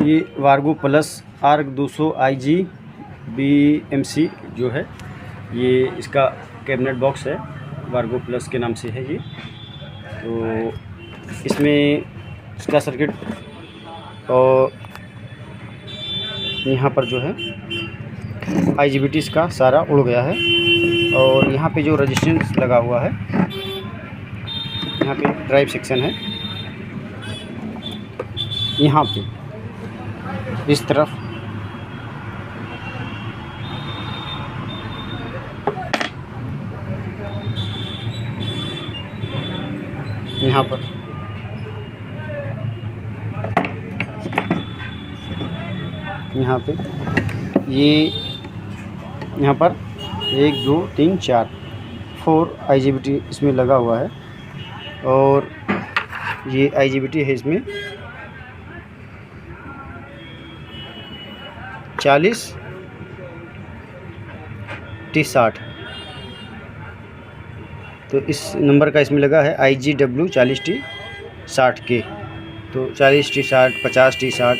ये वार्गो plus arc 200 IG BMC जो है, ये इसका कैबिनेट बॉक्स है, वार्गो प्लस के नाम से है ये। तो इसमें इसका सर्किट और यहाँ पर जो है IGBT इसका सारा उड़ गया है। और यहाँ पे जो रेजिस्टेंस लगा हुआ है, यहाँ पे ड्राइव सेक्शन है, यहाँ पे इस तरफ यहाँ पर ये यहाँ पर 1 2 3 4 IGBT इसमें लगा हुआ है। और ये IGBT है इसमें 40T60। तो इस नंबर का इसमें लगा है IGW 40T60K। तो 40T60, 50T60,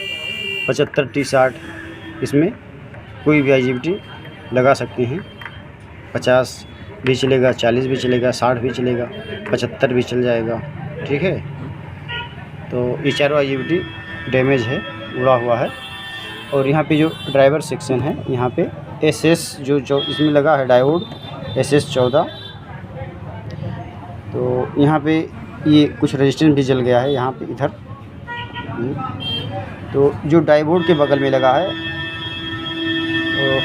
75T60 इसमें कोई भी IGBT लगा सकते हैं। 50 भी चलेगा, 40 भी चलेगा, 60 भी चलेगा, 75 भी चल जाएगा। ठीक है। तो ये चारों IGBT डैमेज है, उड़ा हुआ है। और यहाँ पे जो ड्राइवर सेक्शन है, यहाँ पे SS जो इसमें लगा है डायोड SS14। तो यहाँ पे ये कुछ रेजिस्टेंस भी जल गया है यहाँ पे इधर। तो जो डायोड के बगल में लगा है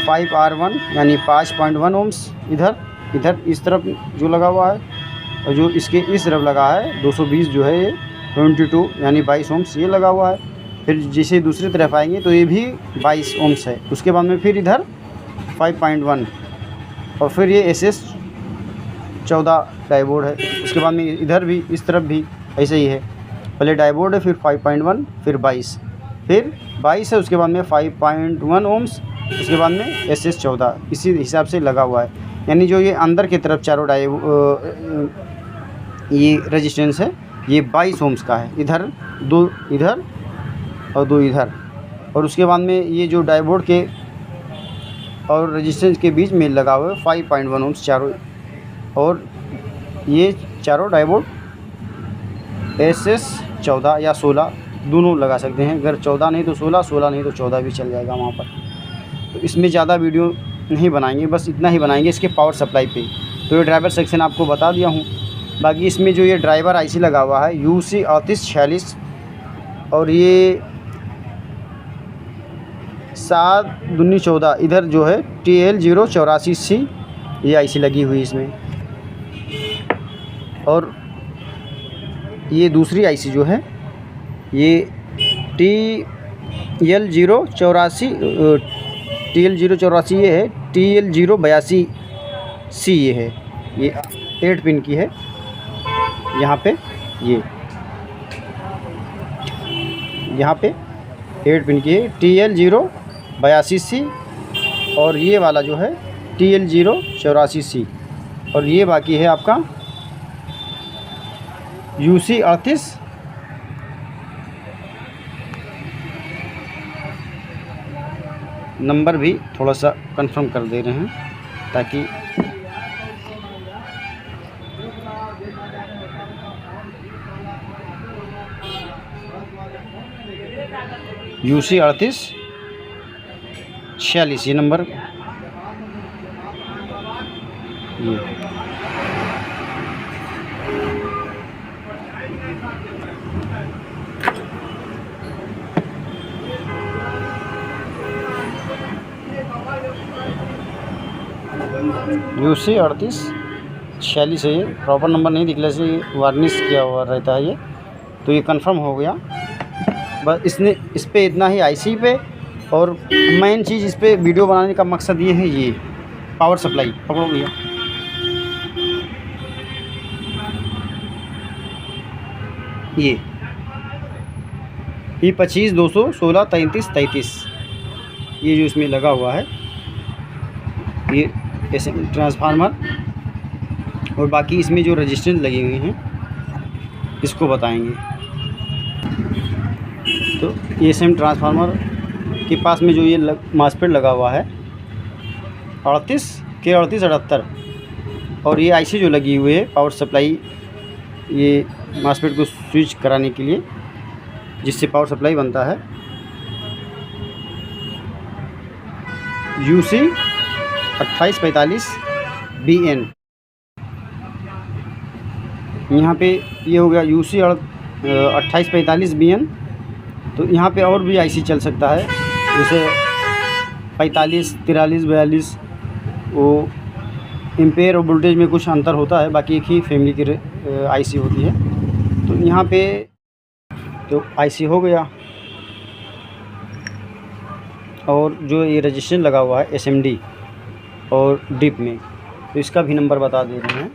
5R1 यानी 5.1 ओम्स इधर इस तरफ जो लगा हुआ है, और जो इसके इस तरफ लगा है 220 जो है ये 22 यानी 22 ओम्स ये लगा हुआ है। फिर जैसे दूसरी तरफ आएंगे तो ये भी 22 ओम्स है। उसके बाद में फिर इधर 5.1 और फिर ये SS14 डायोड है। उसके बाद में इधर भी इस तरफ भी ऐसे ही है, पहले डायोड है, फिर 5.1, फिर 22, फिर 22 है, उसके बाद में 5.1 ओम्स, उसके बाद में SS14 इसी हिसाब से लगा हुआ है। यानी जो ये अंदर की तरफ चारों ये रेजिस्टेंस है, ये 22 ओम्स का है। इधर 2 इधर और 2 इधर। और उसके बाद में ये जो डायोड के और रेजिस्टेंस के बीच में लगा हुआ है 5.1 ओम्स चारों। और ये चारों डायोड SS14 या 16 दोनों लगा सकते हैं। अगर 14 नहीं तो 16, 16 नहीं तो 14 भी चल जाएगा वहाँ पर। तो इसमें ज़्यादा वीडियो नहीं बनाएंगे, बस इतना ही बनाएंगे इसके पावर सप्लाई पे। तो ये ड्राइवर सेक्शन आपको बता दिया हूँ। बाकी इसमें जो ये ड्राइवर IC लगा हुआ है UC 3846 और ये 7-14 इधर जो है TL084C ये IC लगी हुई इसमें। और ये दूसरी IC जो है ये TL084 ये है, TL082C ये है, ये 8 पिन की है। यहाँ पे यहाँ पे 8 पिन की है, TL082C। और ये वाला जो है TL084C। और ये बाकी है आपका UC 38। नंबर भी थोड़ा सा कंफर्म कर दे रहे हैं ताकि UC 3846 ये नंबर ये। UC 3846 है ये। प्रॉपर नंबर नहीं दिखने से वार्निश किया हुआ रहता है ये। तो ये कंफर्म हो गया। बस इस पे इतना ही IC पे। और मेन चीज़ इस पे वीडियो बनाने का मकसद ये है, ये पावर सप्लाई पकड़ो भैया, ये 25 216 33 33 ये जो इसमें लगा हुआ है, ये ऐसे ट्रांसफार्मर। और बाकी इसमें जो रजिस्टेंस लगी हुई हैं इसको बताएंगे। तो ASM ट्रांसफार्मर के पास में जो ये मासपेट लगा हुआ है 38K3878, और ये IC जो लगी हुई है पावर सप्लाई, ये मासपेट को स्विच कराने के लिए जिससे पावर सप्लाई बनता है, UC 2845BN। यहाँ पे ये हो गया UC 2845BN। तो यहाँ पे और भी IC चल सकता है, जैसे 45, 43, 42। वो एम्पेयर और वोल्टेज में कुछ अंतर होता है, बाकी एक ही फैमिली की IC होती है। तो यहाँ पे तो IC हो गया, और जो ये रजिस्ट्रेशन लगा हुआ है SMD और डिप में, तो इसका भी नंबर बता दे रहे हैं।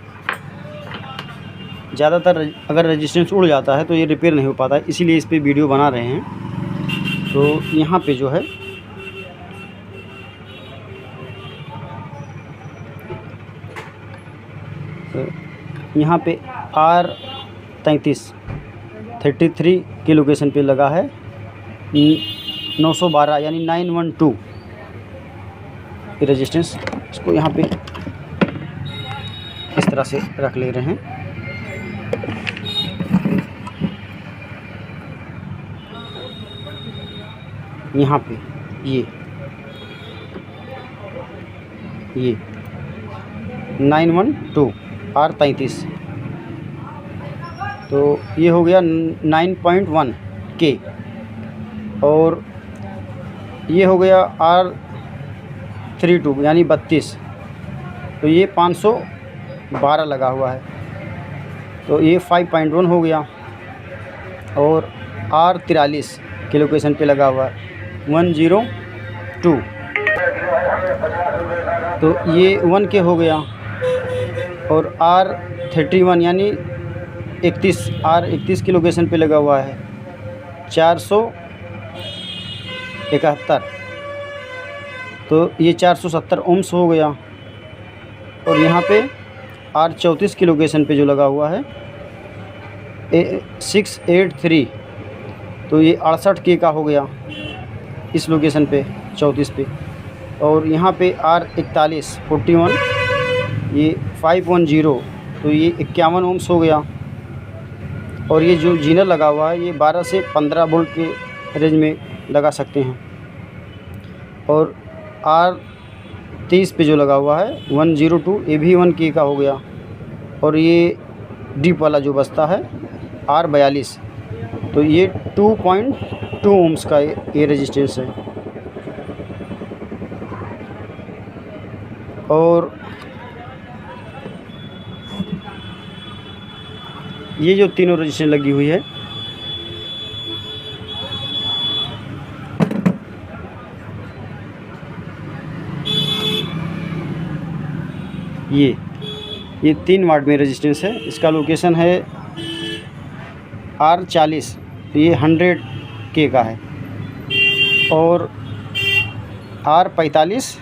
ज़्यादातर अगर रजिस्टेंस उड़ जाता है तो ये रिपेयर नहीं हो पाता है, इसीलिए इस पे वीडियो बना रहे हैं। तो यहाँ पे जो है यहाँ पे R33 के लोकेशन पे लगा है 912 यानी 912 रेजिस्टेंस। इसको यहाँ पे इस तरह से रख ले रहे हैं। यहाँ पे ये 912 R33, तो ये हो गया 9.1K, और ये हो गया R32 यानी 32, तो ये 512 लगा हुआ है, तो ये 5.1 हो गया। और R43 के लोकेशन पे लगा हुआ है 102, तो ये 1K हो गया। और R31 यानी 31, R31 की लोकेशन पे लगा हुआ है 471, तो ये 470 ओम्स हो गया। और यहाँ पे R34 की लोकेशन पे जो लगा हुआ है 683, तो ये 68K का हो गया इस लोकेशन पे 34 पे। और यहाँ पे R41 41, ये 510, तो ये 51 ओम्स हो गया। और ये जो जीनर लगा हुआ है ये 12 से 15 वोल्ट के रेंज में लगा सकते हैं। और R30 पे जो लगा हुआ है 102, ये भी 1K का हो गया। और ये डीप वाला जो बचता है R42, तो ये 2.2 ओम्स का ये रेजिस्टेंस है। और ये जो तीनों रजिस्टेंस लगी हुई है ये 3 वाट में रेजिस्टेंस है। इसका लोकेशन है R40, ये 100K का है। और R45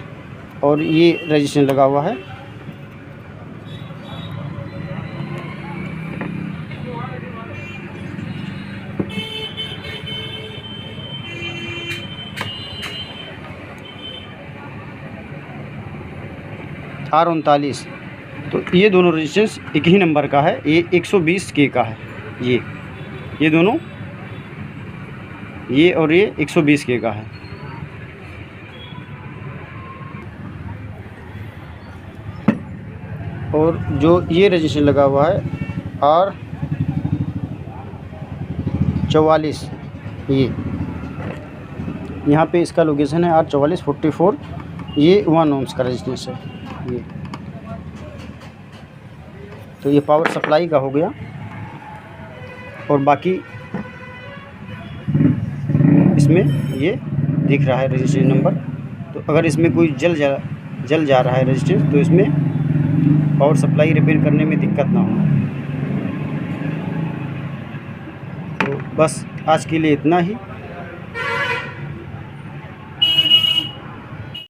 और ये रेजिस्टेंस लगा हुआ है R39, तो ये दोनों रेजिस्टेंस एक ही नंबर का है। ये 120K का है, ये दोनों, ये और ये 120K का है। और जो ये रेजिस्टेंस लगा हुआ है R44, ये यहाँ पे इसका लोकेशन है R44 44, ये 1 ओम्स का रेजिस्टेंस है ये। तो ये पावर सप्लाई का हो गया। और बाकी इसमें ये दिख रहा है रजिस्ट्रेशन नंबर। तो अगर इसमें कोई जल जा रहा है रजिस्ट्रेशन, तो इसमें पावर सप्लाई रिपेयर करने में दिक्कत ना हो। तो बस आज के लिए इतना ही।